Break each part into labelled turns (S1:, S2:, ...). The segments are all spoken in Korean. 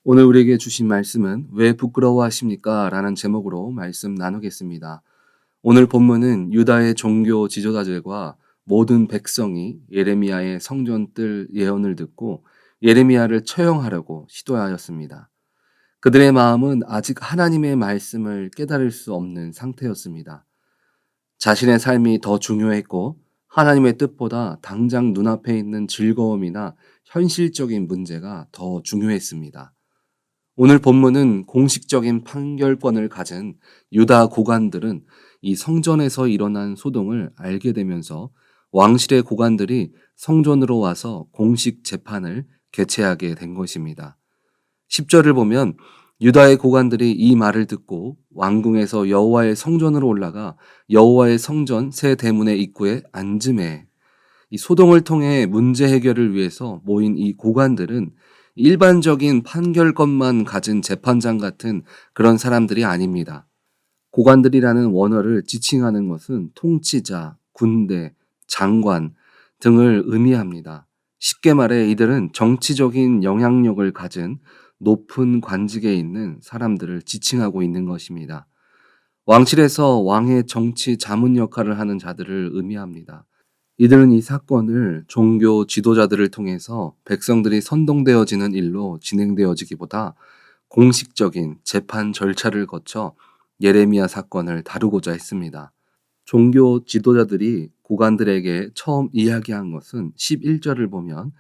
S1: 오늘 우리에게 주신 말씀은 왜 부끄러워하십니까? 라는 제목으로 말씀 나누겠습니다. 오늘 본문은 유다의 종교 지도자들과 모든 백성이 예레미야의 성전 뜰 예언을 듣고 예레미야를 처형하려고 시도하였습니다. 그들의 마음은 아직 하나님의 말씀을 깨달을 수 없는 상태였습니다. 자신의 삶이 더 중요했고 하나님의 뜻보다 당장 눈앞에 있는 즐거움이나 현실적인 문제가 더 중요했습니다. 오늘 본문은 공식적인 판결권을 가진 유다 고관들은 이 성전에서 일어난 소동을 알게 되면서 왕실의 고관들이 성전으로 와서 공식 재판을 개최하게 된 것입니다. 10절을 보면 유다의 고관들이 이 말을 듣고 왕궁에서 여호와의 성전으로 올라가 여호와의 성전 새 대문의 입구에 앉음에, 이 소동을 통해 문제 해결을 위해서 모인 이 고관들은 일반적인 판결권만 가진 재판장 같은 그런 사람들이 아닙니다. 고관들이라는 원어를 지칭하는 것은 통치자, 군대, 장관 등을 의미합니다. 쉽게 말해 이들은 정치적인 영향력을 가진 높은 관직에 있는 사람들을 지칭하고 있는 것입니다. 왕실에서 왕의 정치 자문 역할을 하는 자들을 의미합니다. 이들은 이 사건을 종교 지도자들을 통해서 백성들이 선동되어지는 일로 진행되어지기보다 공식적인 재판 절차를 거쳐 예레미야 사건을 다루고자 했습니다. 종교 지도자들이 고관들에게 처음 이야기한 것은 11절을 보면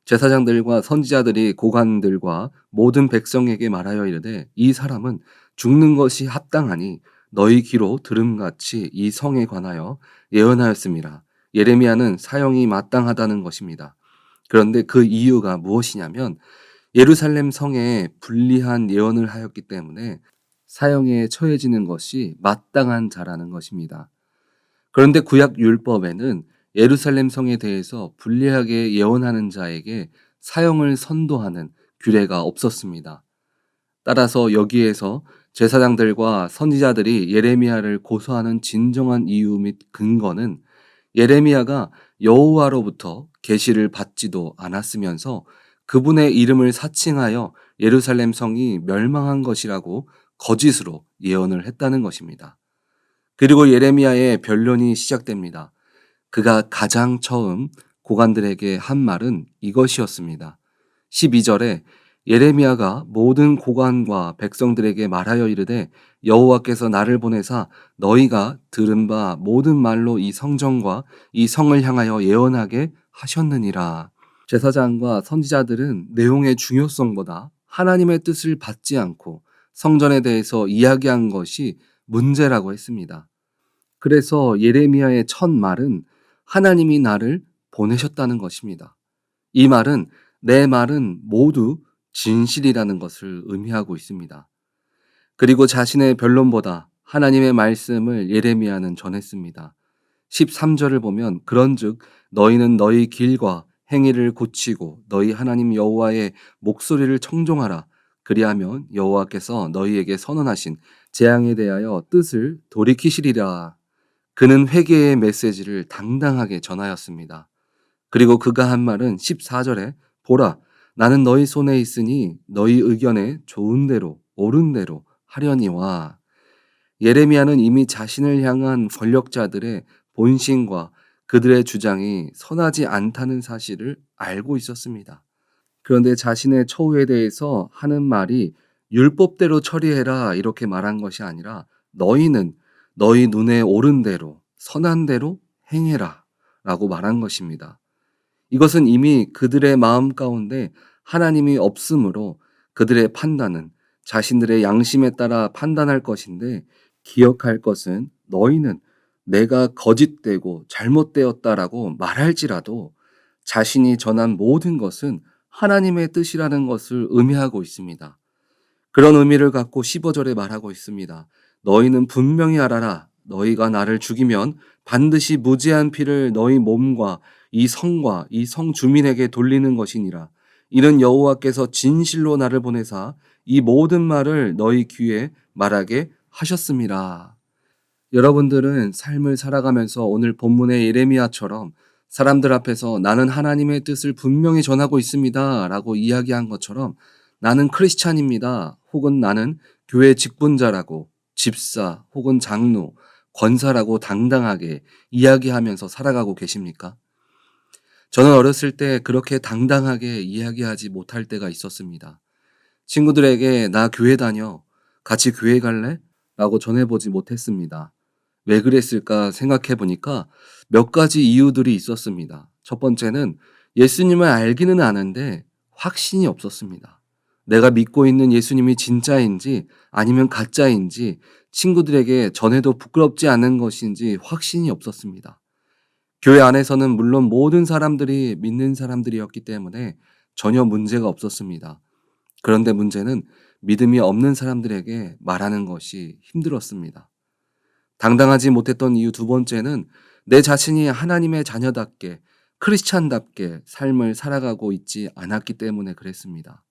S1: 제사장들과 선지자들이 고관들과 모든 백성에게 말하여 이르되 이 사람은 죽는 것이 합당하니 너희 귀로 들음같이 이 성에 관하여 예언하였습니다. 예레미야는 사형이 마땅하다는 것입니다. 그런데 그 이유가 무엇이냐면 예루살렘 성에 불리한 예언을 하였기 때문에 사형에 처해지는 것이 마땅한 자라는 것입니다. 그런데 구약 율법에는 예루살렘 성에 대해서 불리하게 예언하는 자에게 사형을 선도하는 규례가 없었습니다. 따라서 여기에서 제사장들과 선지자들이 예레미야를 고소하는 진정한 이유 및 근거는 예레미야가 여호와로부터 계시를 받지도 않았으면서 그분의 이름을 사칭하여 예루살렘 성이 멸망한 것이라고 거짓으로 예언을 했다는 것입니다. 그리고 예레미야의 변론이 시작됩니다. 그가 가장 처음 고관들에게 한 말은 이것이었습니다. 12절에 예레미야가 모든 고관과 백성들에게 말하여 이르되 여호와께서 나를 보내사 너희가 들은 바 모든 말로 이 성전과 이 성을 향하여 예언하게 하셨느니라. 제사장과 선지자들은 내용의 중요성보다 하나님의 뜻을 받지 않고 성전에 대해서 이야기한 것이 문제라고 했습니다. 그래서 예레미야의 첫 말은 하나님이 나를 보내셨다는 것입니다. 이 말은 내 말은 모두 진실이라는 것을 의미하고 있습니다. 그리고 자신의 변론보다 하나님의 말씀을 예레미야는 전했습니다. 13절을 보면 그런즉 너희는 너희 길과 행위를 고치고 너희 하나님 여호와의 목소리를 청종하라. 그리하면 여호와께서 너희에게 선언하신 재앙에 대하여 뜻을 돌이키시리라. 그는 회개의 메시지를 당당하게 전하였습니다. 그리고 그가 한 말은 14절에 보라 나는 너희 손에 있으니 너희 의견에 좋은 대로 옳은 대로 하려니와. 예레미야는 이미 자신을 향한 권력자들의 본심과 그들의 주장이 선하지 않다는 사실을 알고 있었습니다. 그런데 자신의 처우에 대해서 하는 말이 율법대로 처리해라 이렇게 말한 것이 아니라 너희는 너희 눈에 옳은 대로 선한 대로 행해라 라고 말한 것입니다. 이것은 이미 그들의 마음 가운데 하나님이 없으므로 그들의 판단은 자신들의 양심에 따라 판단할 것인데 기억할 것은 너희는 내가 거짓되고 잘못되었다라고 말할지라도 자신이 전한 모든 것은 하나님의 뜻이라는 것을 의미하고 있습니다. 그런 의미를 갖고 15절에 말하고 있습니다. 너희는 분명히 알아라. 너희가 나를 죽이면 반드시 무죄한 피를 너희 몸과 이 성과 이 성 주민에게 돌리는 것이니라. 이는 여호와께서 진실로 나를 보내사 이 모든 말을 너희 귀에 말하게 하셨습니다. 여러분들은 삶을 살아가면서 오늘 본문의 예레미야처럼 사람들 앞에서 나는 하나님의 뜻을 분명히 전하고 있습니다 라고 이야기한 것처럼 나는 크리스찬입니다. 혹은 나는 교회 직분자라고 집사 혹은 장로, 권사라고 당당하게 이야기하면서 살아가고 계십니까? 저는 어렸을 때 그렇게 당당하게 이야기하지 못할 때가 있었습니다. 친구들에게 나 교회 다녀. 같이 교회 갈래? 라고 전해보지 못했습니다. 왜 그랬을까 생각해 보니까 몇 가지 이유들이 있었습니다. 첫 번째는 예수님을 알기는 아는데 확신이 없었습니다. 내가 믿고 있는 예수님이 진짜인지 아니면 가짜인지 친구들에게 전해도 부끄럽지 않은 것인지 확신이 없었습니다. 교회 안에서는 물론 모든 사람들이 믿는 사람들이었기 때문에 전혀 문제가 없었습니다. 그런데 문제는 믿음이 없는 사람들에게 말하는 것이 힘들었습니다. 당당하지 못했던 이유 두 번째는 내 자신이 하나님의 자녀답게 크리스찬답게 삶을 살아가고 있지 않았기 때문에 그랬습니다.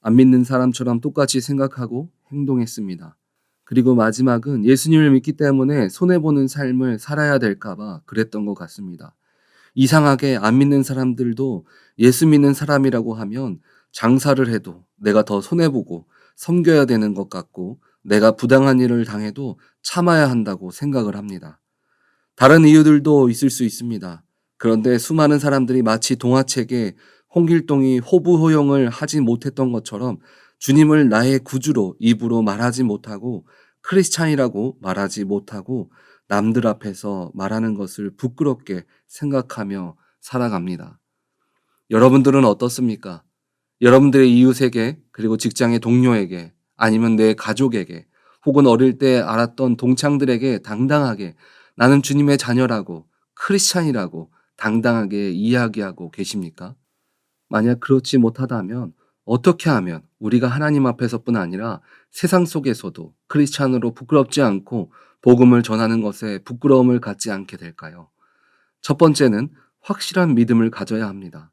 S1: 안 믿는 사람처럼 똑같이 생각하고 행동했습니다. 그리고 마지막은 예수님을 믿기 때문에 손해보는 삶을 살아야 될까봐 그랬던 것 같습니다. 이상하게 안 믿는 사람들도 예수 믿는 사람이라고 하면 장사를 해도 내가 더 손해보고 섬겨야 되는 것 같고 내가 부당한 일을 당해도 참아야 한다고 생각을 합니다. 다른 이유들도 있을 수 있습니다. 그런데 수많은 사람들이 마치 동화책에 홍길동이 호부호용을 하지 못했던 것처럼 주님을 나의 구주로 입으로 말하지 못하고 크리스찬이라고 말하지 못하고 남들 앞에서 말하는 것을 부끄럽게 생각하며 살아갑니다. 여러분들은 어떻습니까? 여러분들의 이웃에게 그리고 직장의 동료에게 아니면 내 가족에게 혹은 어릴 때 알았던 동창들에게 당당하게 나는 주님의 자녀라고 크리스찬이라고 당당하게 이야기하고 계십니까? 만약 그렇지 못하다면 어떻게 하면 우리가 하나님 앞에서뿐 아니라 세상 속에서도 크리스찬으로 부끄럽지 않고 복음을 전하는 것에 부끄러움을 갖지 않게 될까요? 첫 번째는 확실한 믿음을 가져야 합니다.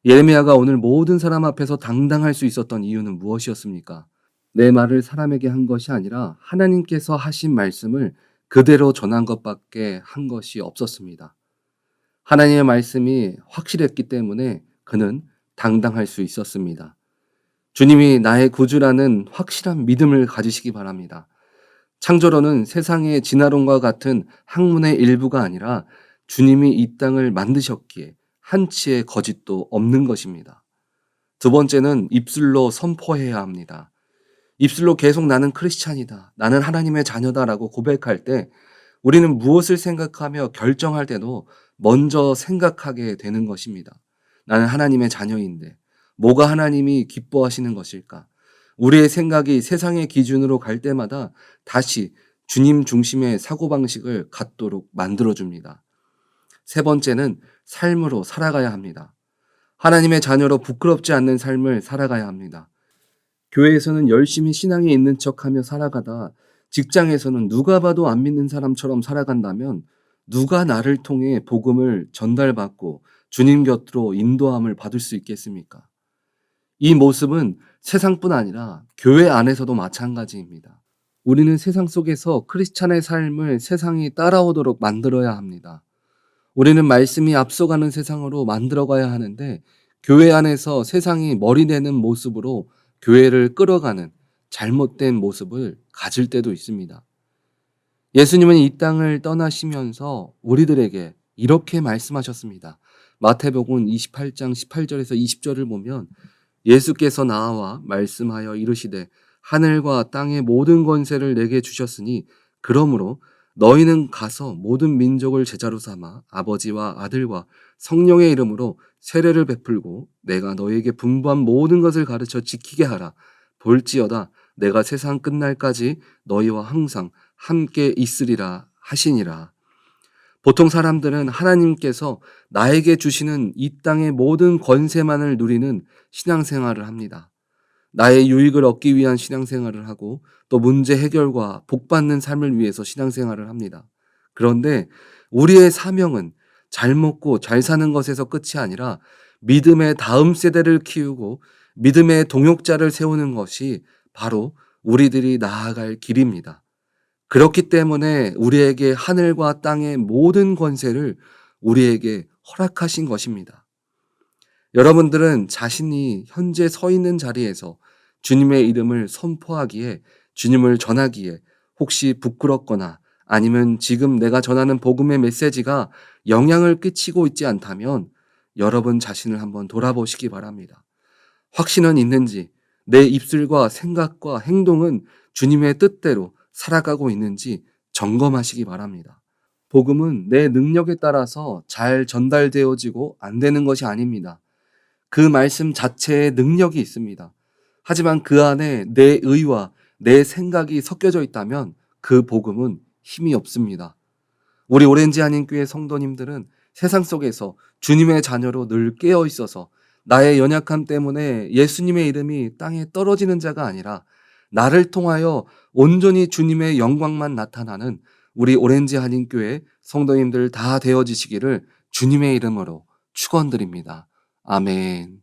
S1: 예레미야가 오늘 모든 사람 앞에서 당당할 수 있었던 이유는 무엇이었습니까? 내 말을 사람에게 한 것이 아니라 하나님께서 하신 말씀을 그대로 전한 것밖에 한 것이 없었습니다. 하나님의 말씀이 확실했기 때문에 그는 당당할 수 있었습니다. 주님이 나의 구주라는 확실한 믿음을 가지시기 바랍니다. 창조론은 세상의 진화론과 같은 학문의 일부가 아니라 주님이 이 땅을 만드셨기에 한치의 거짓도 없는 것입니다. 두 번째는 입술로 선포해야 합니다. 입술로 계속 나는 크리스찬이다, 나는 하나님의 자녀다라고 고백할 때 우리는 무엇을 생각하며 결정할 때도 먼저 생각하게 되는 것입니다. 나는 하나님의 자녀인데 뭐가 하나님이 기뻐하시는 것일까? 우리의 생각이 세상의 기준으로 갈 때마다 다시 주님 중심의 사고방식을 갖도록 만들어줍니다. 세 번째는 삶으로 살아가야 합니다. 하나님의 자녀로 부끄럽지 않는 삶을 살아가야 합니다. 교회에서는 열심히 신앙에 있는 척하며 살아가다 직장에서는 누가 봐도 안 믿는 사람처럼 살아간다면 누가 나를 통해 복음을 전달받고 주님 곁으로 인도함을 받을 수 있겠습니까? 이 모습은 세상뿐 아니라 교회 안에서도 마찬가지입니다. 우리는 세상 속에서 크리스찬의 삶을 세상이 따라오도록 만들어야 합니다. 우리는 말씀이 앞서가는 세상으로 만들어가야 하는데 교회 안에서 세상이 머리내는 모습으로 교회를 끌어가는 잘못된 모습을 가질 때도 있습니다. 예수님은 이 땅을 떠나시면서 우리들에게 이렇게 말씀하셨습니다. 마태복음 28장 18절에서 20절을 보면 예수께서 나와 말씀하여 이르시되 하늘과 땅의 모든 권세를 내게 주셨으니 그러므로 너희는 가서 모든 민족을 제자로 삼아 아버지와 아들과 성령의 이름으로 세례를 베풀고 내가 너희에게 분부한 모든 것을 가르쳐 지키게 하라. 볼지어다 내가 세상 끝날까지 너희와 항상 함께 있으리라 하시니라. 보통 사람들은 하나님께서 나에게 주시는 이 땅의 모든 권세만을 누리는 신앙생활을 합니다. 나의 유익을 얻기 위한 신앙생활을 하고 또 문제 해결과 복받는 삶을 위해서 신앙생활을 합니다. 그런데 우리의 사명은 잘 먹고 잘 사는 것에서 끝이 아니라 믿음의 다음 세대를 키우고 믿음의 동역자를 세우는 것이 바로 우리들이 나아갈 길입니다. 그렇기 때문에 우리에게 하늘과 땅의 모든 권세를 우리에게 허락하신 것입니다. 여러분들은 자신이 현재 서 있는 자리에서 주님의 이름을 선포하기에, 주님을 전하기에 혹시 부끄럽거나 아니면 지금 내가 전하는 복음의 메시지가 영향을 끼치고 있지 않다면 여러분 자신을 한번 돌아보시기 바랍니다. 확신은 있는지, 내 입술과 생각과 행동은 주님의 뜻대로 살아가고 있는지 점검하시기 바랍니다. 복음은 내 능력에 따라서 잘 전달되어지고 안 되는 것이 아닙니다. 그 말씀 자체에 능력이 있습니다. 하지만 그 안에 내 의와 내 생각이 섞여져 있다면 그 복음은 힘이 없습니다. 우리 오렌지 한인교회 성도님들은 세상 속에서 주님의 자녀로 늘 깨어 있어서 나의 연약함 때문에 예수님의 이름이 땅에 떨어지는 자가 아니라 나를 통하여 온전히 주님의 영광만 나타나는 우리 오렌지 한인교회 성도님들 다 되어지시기를 주님의 이름으로 축원드립니다. 아멘.